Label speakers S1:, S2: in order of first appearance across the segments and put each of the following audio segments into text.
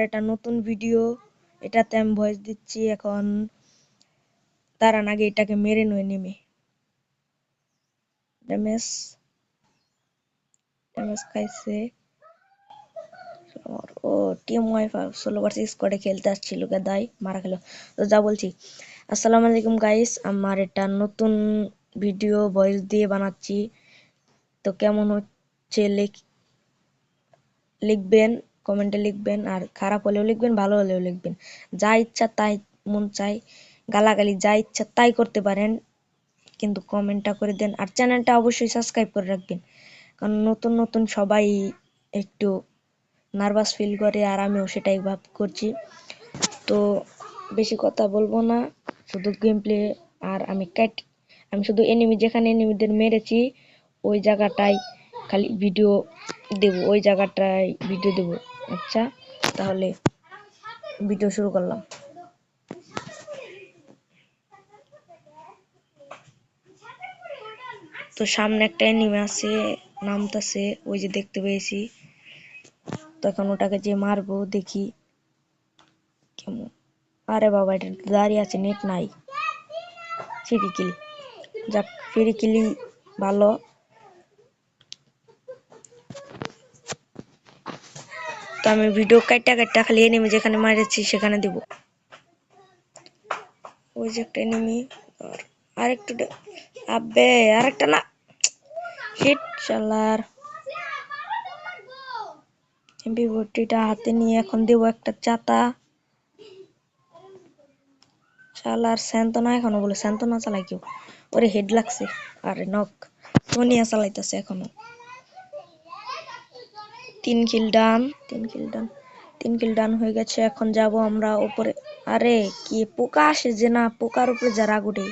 S1: একটা নতুন ভিডিও, এটাতে আমি ভয়েস দিচ্ছি। এখন তার আগে এটাকে মেরে নয় নেমে ড্যামেজ খাইছে। ও টিম ওয়াইফাই 16 ভার্সেস স্কোয়াডে খেলতে আসছিল, গাদাই মারা খেলো। তো যা বলছি, আসসালামু আলাইকুম গাইস, আমার এটা নতুন ভিডিও ভয়েস দিয়ে বানাচ্ছি। তো কেমন হচ্ছে লিখবেন, কমেন্টে লিখবেন, আর খারাপ হলেও লিখবেন, ভালো হলেও লিখবেন। যা ইচ্ছা তাই মন চাই গালাগালি যা ইচ্ছা তাই করতে পারেন, কিন্তু কমেন্টটা করে দেন। আর চ্যানেলটা অবশ্যই সাবস্ক্রাইব করে রাখবেন, কারণ নতুন নতুন সবাই একটু নার্ভাস ফিল করে, আর আমিও সেটাই ভাব করছি। তো বেশি কথা বলবো না, শুধু গেম প্লে। আর আমি শুধু যেখানে এনিমিদের মেরেছি ওই জায়গাটাই খালি ভিডিও দেব, ওই জায়গাটায় ভিডিও দেব। আচ্ছা, তাহলে ভিডিও শুরু করলাম। তো সামনে একটা এনিমি আছে, নামতাছে, ওই যে দেখতে পেয়েছি। তখন ওটাকে যে মারবো, দেখি কেমন। আরে বাবা, এটা দাঁড়িয়ে আছে, নেট নাই। ফ্রি কিল, যাক ফ্রি কিলি ভালো। তো আমি ভিডিও কাটা খালি এনিমি যেখানে মারেছি সেখানে দিব। ওই যে একটা এনিমি, আর একটু আবে আরেকটা না, হিট চালার। এমপি40টা হাতে নিয়ে এখন দেবো একটা চাতা। চালার স্যান্তনা এখনো বলে, স্যান্তনা চালাই কেউ? ওরে হেড লাগছে। আরে নক, সোনিয়া চালাইতেছে এখনো। 3 কিল ডান, 3 কিল ডান হয়ে গেছে। এখন যাব আমরা উপরে। আরে কি পোকা আসে যে না, পোকার উপরে যা রাগ উঠে,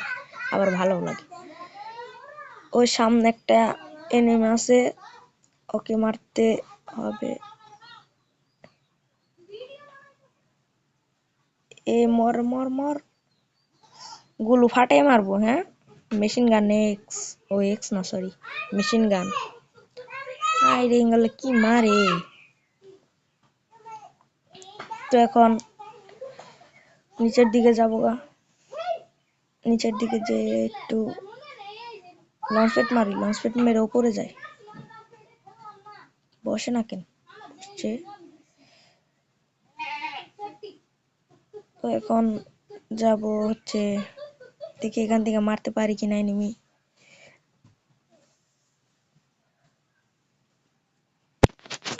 S1: আবার ভালো লাগে। ওই সামনে একটা এনিমি আছে, ওকে মারতে হবে। এ মর মর মর, গুলু ফাটাই মারবো। হ্যাঁ, মেশিন গান এক্স, ও এক্স না সরি, মেশিন গান। আরে ইঙ্গলে কি মারে। তো এখন নিচের দিকে যাবো গা, নিচের দিকে যে একটু লঞ্চপ্যাড মারি, লঞ্চপ্যাড মেরে উপরে যায়। বসে না কেন, বসছে। তো এখন যাব হচ্ছে, দেখি এখান থেকে মারতে পারি কিনা এনিমি।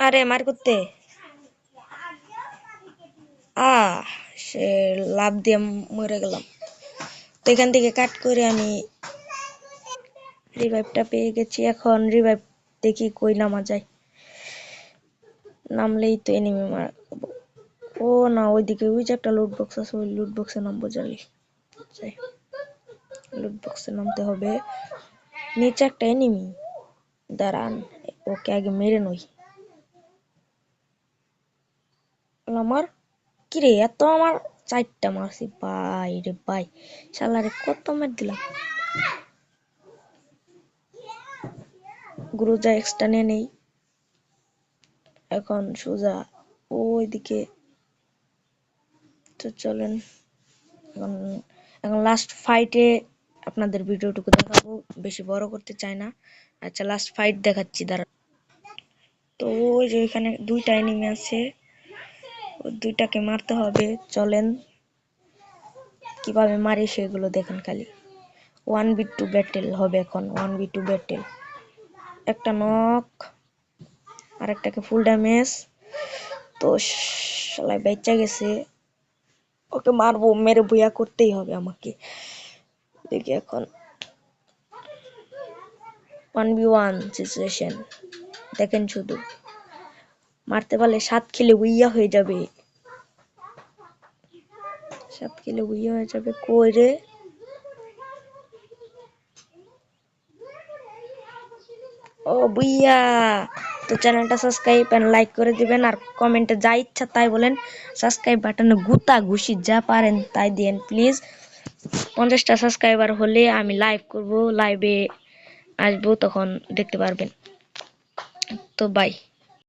S1: আরে মার করতে সে লাভ দিয়ে মরে গেলাম। তো এখান থেকে কাট করে আমি রিভাইভটা পেয়ে গেছি। এখন রিভাইভ দেখি কই নামা যায়, নামলেই তো এনিমি মারা। ও না, ওইদিকে ওই যে একটা লুট বক্স আছে, ওই লুট বক্সে নামবো। যাই লুট বক্সে নামতে হবে। নিচে একটা এনিমি, দাঁড়ান ওকে আগে মেরে নই। আমার কিরে এত, আমার 4টা মারছি ভাই রে ভাই, শালারে কত মেরে দিলাম। গ্রুজা এক্সট্রা নিয়ে নেই। এখন সোজা ওইদিকে, তো চলেন। এখন এখন লাস্ট ফাইটে আপনাদের ভিডিওটুকু দেখাবো, বেশি বড় করতে চাই না। আচ্ছা, লাস্ট ফাইট দেখাচ্ছি দাঁড়া। তো ওই যে এখানে 2টা এনিমি আছে, ওই 2টাকে মারতে হবে। চলেন কিভাবে মারি সেগুলো দেখেন খালি। 1v2 ব্যাটেল হবে এখন, 1v2 ব্যাটেল। একটা নক, আর একটাকে ফুল ড্যামেজ। তো শালা বেঁচে গেছে, ওকে মারবো, মেরে ভুয়া করতেই হবে আমাকে। দেখি এখন 1v1 সিচুয়েশন, দেখেন শুধু মারতে পারলে 7 কিলে উইয়া হয়ে যাবে, 7 কিলে উইয়া হয়ে যাবে। কই রে, ও বুইয়া। তো চ্যানেলটা সাবস্ক্রাইব এন্ড লাইক করে দিবেন, আর কমেন্টে যা ইচ্ছা তাই বলেন। সাবস্ক্রাইব বাটনে গুতা ঘুষি যা পারেন তাই দেন প্লিজ। 50টা সাবস্ক্রাইবার হলে আমি লাইভ করব, লাইভে আসবো, তখন দেখতে পারবেন। তো বাই।